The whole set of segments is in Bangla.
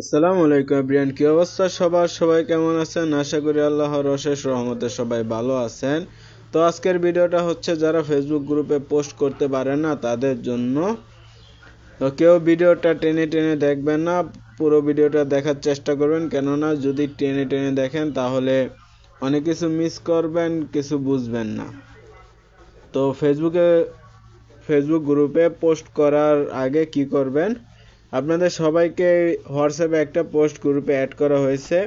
আসসালামু আলাইকুম এভরিওয়ান, কি অবস্থা সবার? সবাই কেমন আছেন? আশা করি আল্লাহর অশেষ রহমতে সবাই ভালো আছেন। তো আজকের ভিডিওটা হচ্ছে যারা ফেসবুক গ্রুপে পোস্ট করতে পারে না তাদের জন্য। তো কেউ ভিডিওটা টেনে টেনে দেখবেন না, পুরো ভিডিওটা দেখার চেষ্টা করবেন, কেননা যদি টেনে টেনে দেখেন তাহলে অনেক কিছু মিস করবেন, কিছু বুঝবেন না। তো ফেসবুক গ্রুপে পোস্ট করার আগে কি করবেন, আপনাদের সবাইকে হোয়াটসঅ্যাপে একটা পোস্ট গ্রুপে অ্যাড করা হয়েছে।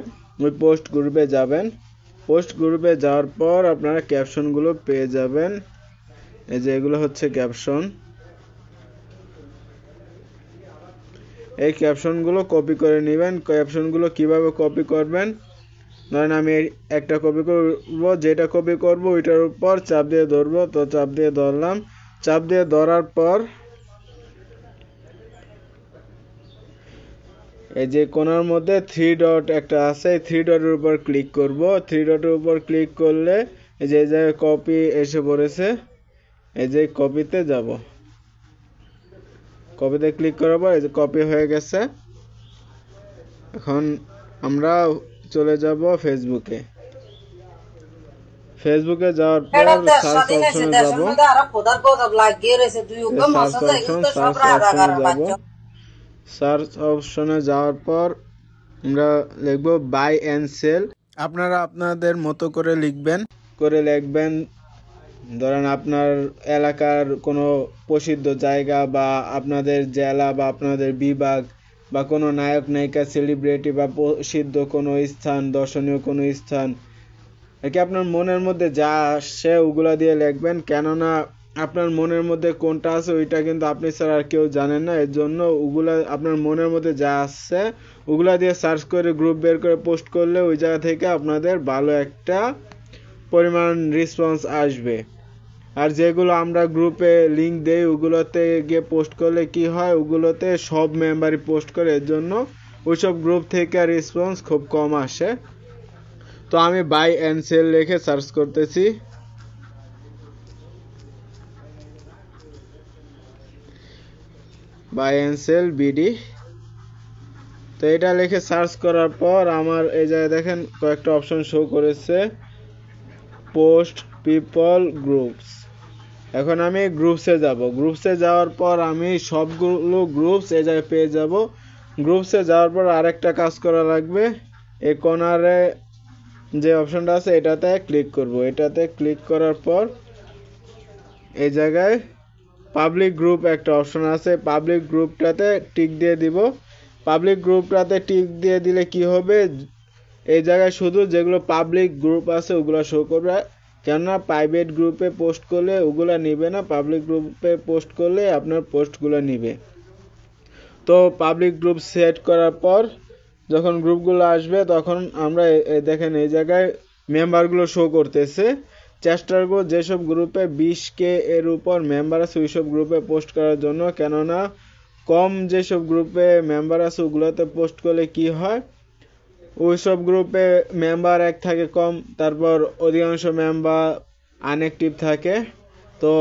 ওই পোস্ট গ্রুপে যাবেন। পোস্ট গ্রুপে যাওয়ার পর আপনারা ক্যাপশনগুলো পেয়ে যাবেন। এই যে এগুলো হচ্ছে ক্যাপশন। এই ক্যাপশনগুলো কপি করে নেবেন। ক্যাপশনগুলো কিভাবে কপি করবেন, ধরেন আমি একটা কপি করব, যেটা কপি করব ওইটার উপর চাপ দিয়ে ধরবো। তো চাপ দিয়ে ধরলাম। চাপ দিয়ে ধরার পর এই যে কোণার মধ্যে থ্রি ডট একটা আছে, এই থ্রি ডটের উপর ক্লিক করব। থ্রি ডটের উপর ক্লিক করলে এই যে জায়গায় কপি এসে পড়েছে, এই যে কপিতে যাব। কপিতে ক্লিক করার পর এই যে কপি হয়ে গেছে। এখন আমরা চলে যাব ফেসবুকে। ফেসবুকে যাওয়ার পর সার্চ অপশনে যাব। সার্চ অপশনে যাওয়ার পর আমরা লিখব বাই অ্যান্ড সেল। আপনারা আপনাদের মতো করে লিখবেন। ধরেন আপনার এলাকার কোনো প্রসিদ্ধ জায়গা বা আপনাদের জেলা বা আপনাদের বিভাগ বা কোনো নায়ক নায়িকা সেলিব্রিটি বা প্রসিদ্ধ কোনো স্থান, দর্শনীয় কোনো স্থান, নাকি আপনার মনের মধ্যে যা আসছে ওগুলা দিয়ে লিখবেন। কেননা আপনার মনের মধ্যে কোনটা আছে ওইটা কিন্তু আপনি ছাড়া আর কেউ জানেন না। এর জন্য ওগুলা আপনার মনের মধ্যে যা আসছে ওগুলা দিয়ে সার্চ করে গ্রুপ বের করে পোস্ট করলে ওই জায়গা থেকে আপনাদের ভালো একটা পরিমাণ রেসপন্স আসবে। আর যেগুলো আমরা গ্রুপে লিংক দেই ওগুলোতে গিয়ে পোস্ট করলে কি হয়, ওগুলোতে সব মেম্বারই পোস্ট করে, এর জন্য ওইসব গ্রুপ থেকে রেসপন্স খুব কম আসে। তো আমি বাই অ্যান্ড সেল লিখে সার্চ করতেছি। Buy and sell BD. তো এটা লিখে সার্চ করার পর আমার এই জায়গায় দেখেন কয়েকটা অপশন শো করেছে, পোস্ট, পিপল, গ্রুপস। এখন আমি গ্রুপসে যাব। গ্রুপসে যাওয়ার পর আমি সবগুলো গ্রুপস এই জায়গায় পেয়ে যাব। গ্রুপসে যাওয়ার পর আরেকটা কাজ করা লাগবে, এই কর্নারে যে অপশনটা আছে এটাতে ক্লিক করব। এটাতে ক্লিক করার পর এই জায়গায় পাবলিক গ্রুপ একটা অপশন আছে, পাবলিক গ্রুপটাতে টিক দিয়ে দিব। পাবলিক গ্রুপটাতে টিক দিয়ে দিলে কি হবে, এই জায়গায় শুধু যেগুলো পাবলিক গ্রুপ আছে ওগুলো শো করবে। কেননা প্রাইভেট গ্রুপে পোস্ট করলে ওগুলা নিবে না, পাবলিক গ্রুপে পোস্ট করলে আপনার পোস্টগুলো নিবে। তো পাবলিক গ্রুপ সেট করার পর যখন গ্রুপগুলো আসবে তখন আমরা দেখেন এই জায়গায় মেম্বারগুলো শো করতেছে। চেষ্টা করব যেসব গ্রুপে 20K এর উপর মেম্বার আছে ওইসব গ্রুপে পোস্ট করার জন্য। কেননা কম যেসব গ্রুপে মেম্বার আছে ওগুলোতে পোস্ট করলে কি হয়, ওইসব গ্রুপে মেম্বার এক থাকে কম, তারপর অধিকাংশ মেম্বার আনঅ্যাক্টিভ থাকে। তো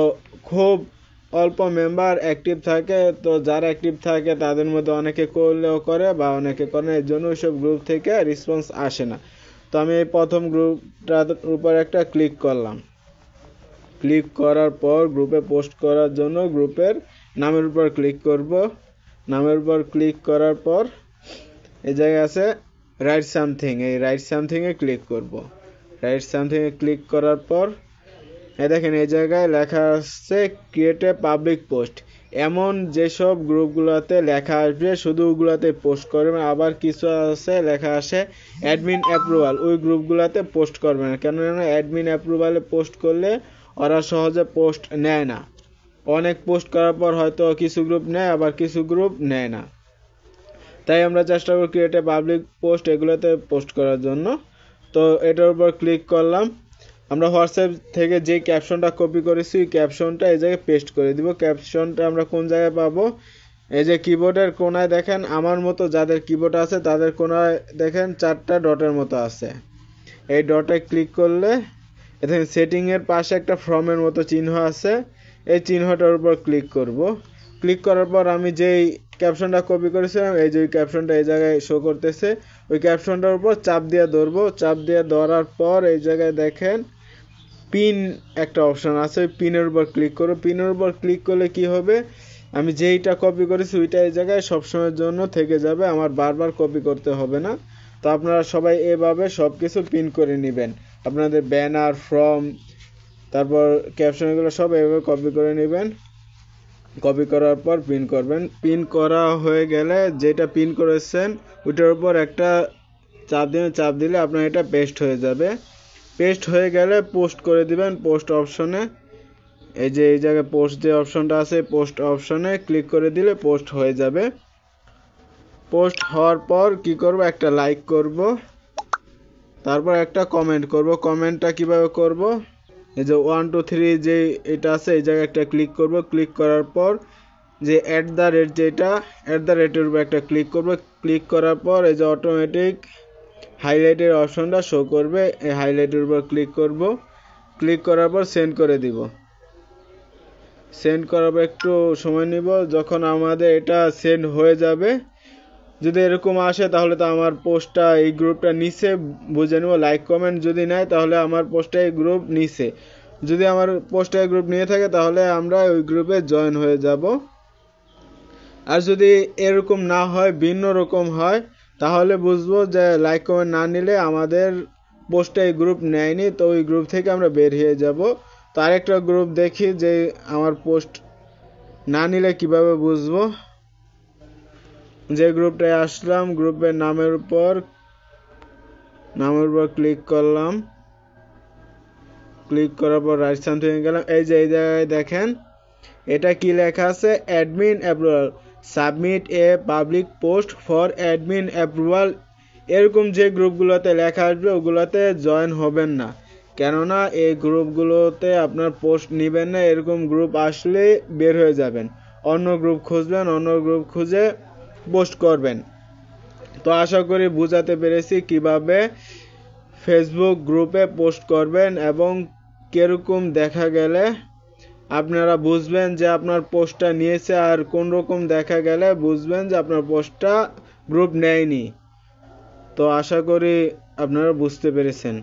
খুব অল্প মেম্বার অ্যাক্টিভ থাকে। তো যারা অ্যাক্টিভ থাকে তাদের মধ্যে অনেকে করলেও করে বা অনেকে করে না, এর জন্য ওইসব গ্রুপ থেকে রেসপন্স আসে না। তো আমি এই প্রথম গ্রুপটার উপর একটা ক্লিক করলাম। ক্লিক করার পর গ্রুপে পোস্ট করার জন্য গ্রুপের নামের উপর ক্লিক করব। নামের উপর ক্লিক করার পর এই জায়গায় আছে রাইট সামথিং, এই রাইট সামথিংয়ে ক্লিক করব। রাইট সামথিংয়ে ক্লিক করার পর দেখেন এই জায়গায় লেখা আসছে ক্রিয়েট এ পাবলিক পোস্ট। এমন যেসব গ্রুপগুলোতে লেখা আসবে শুধু ওগুলোতে পোস্ট করবেন। আবার কিছু আছে লেখা আসে অ্যাডমিন অ্যাপ্রুভাল, ওই গ্রুপগুলোতে পোস্ট করবেন। কেননা অ্যাডমিন অ্যাপ্রুভালে পোস্ট করলে ওরা সহজে পোস্ট নেয় না। অনেক পোস্ট করার পর হয়তো কিছু গ্রুপ নেয়, আবার কিছু গ্রুপ নেয় না। তাই আমরা চেষ্টা করি ক্রিয়েট এ পাবলিক পোস্ট এগুলোতে পোস্ট করার জন্য। তো এটার উপর ক্লিক করলাম। আমরা হোয়াটসঅ্যাপ থেকে যে ক্যাপশনটা কপি করেছি ওই ক্যাপশনটা এই জায়গায় পেস্ট করে দিব। ক্যাপশনটা আমরা কোন জায়গায় পাবো, এই যে কিবোর্ডের কোনায় দেখেন আমার মতো যাদের কিবোর্ড আছে তাদের কোনায় দেখেন 4টা ডটের মতো আছে। এই ডটে ক্লিক করলে এখানে সেটিংয়ের পাশে একটা ফর্মের মতো চিহ্ন আছে, এই চিহ্নটার উপর ক্লিক করব। ক্লিক করার পর আমি যেই ক্যাপশনটা কপি করেছিলাম এই যে ক্যাপশনটা এই জায়গায় শো করতেছে, ওই ক্যাপশনটার উপর চাপ দিয়ে ধরবো। চাপ দিয়ে ধরার পর এই জায়গায় দেখেন পিন একটা অপশন আছে, ওই পিনের উপর ক্লিক করো। পিনের উপর ক্লিক করলে কি হবে, আমি যেইটা কপি করেছি ওইটা এই জায়গায় সবসময়ের জন্য থেকে যাবে, আমার বারবার কপি করতে হবে না। তো আপনারা সবাই এভাবে সব কিছু পিন করে নেবেন, আপনাদের ব্যানার, ফর্ম, তারপর ক্যাপশন, এগুলো সব এভাবে কপি করে নেবেন। কপি করার পর পিন করবেন। পিন করা হয়ে গেলে যেটা পিন করেছেন ওইটার উপর একটা চাপ দিবেন, চাপ দিলে আপনার এটা পেস্ট হয়ে যাবে। পেস্ট হয়ে গেলে পোস্ট করে দিবেন পোস্ট অপশনে। এই যে এই জায়গায় পোস্ট যে অপশনটা আছে পোস্ট অপশনে ক্লিক করে দিলে পোস্ট হয়ে যাবে। পোস্ট হওয়ার পর কি করব, একটা লাইক করব, তারপর একটা কমেন্ট করব। কমেন্টটা কিভাবে করব, এই যে 1 2 3 যে এটা আছে এই জায়গায় একটা ক্লিক করব। ক্লিক করার পর যে @ যেটা @এর উপর একটা ক্লিক করব। ক্লিক করার পর এই যে অটোমেটিক হাইলাইটের অপশনটা শো করবে, এই হাইলাইটের উপর ক্লিক করব। ক্লিক করার পর সেন্ড করে দিব। সেন্ড করার পর একটু সময় নিব, যখন আমাদের এটা সেন্ড হয়ে যাবে, যদি এরকম আসে তাহলে তো আমার পোস্টটা এই গ্রুপটা নিচে বুঝে নেব। লাইক কমেন্ট যদি নেয় তাহলে আমার পোস্টটা এই গ্রুপ নিচে, যদি আমার পোস্টটা এই গ্রুপ নিয়ে থাকে তাহলে আমরা ওই গ্রুপে জয়েন হয়ে যাব। আর যদি এরকম না হয়, ভিন্ন রকম হয়, তাহলে বুঝবো যে লাইক কমেন্ট না নিলে আমাদের পোস্টটা এই গ্রুপ নেয়নি, তো ওই গ্রুপ থেকে আমরা বের হয়ে যাব। তো আরেকটা গ্রুপ দেখি যে আমার পোস্ট না নিলে কিভাবে বুঝবো। যে গ্রুপটায় আসলাম, গ্রুপের নামের উপর ক্লিক করলাম। ক্লিক করার পর রাইট সামথিং গেলাম। এই যে এই জায়গায় দেখেন এটা কি লেখা আছে, admin approval, submit a public post for admin approval. এরকম যে গ্রুপগুলোতে লেখা আসবে ওগুলোতে জয়েন হবেন না, কেননা এই গ্রুপগুলোতে আপনার পোস্ট নেবেন না। এরকম গ্রুপ আসলে বের হয়ে যাবেন, অন্য গ্রুপ খুঁজবেন, অন্য গ্রুপ খুঁজে পোস্ট করবেন। তো আশা করি বুঝাতে পেরেছি কিভাবে ফেসবুক গ্রুপে পোস্ট করবেন এবং কিরকম দেখা গেলে আপনারা বুঝবেন যে আপনার পোস্টটা নিয়েছে, আর কোন রকম দেখা গেলে বুঝবেন যে আপনার পোস্টটা গ্রুপ নেয়নি। তো আশা করি আপনারা বুঝতে পেরেছেন।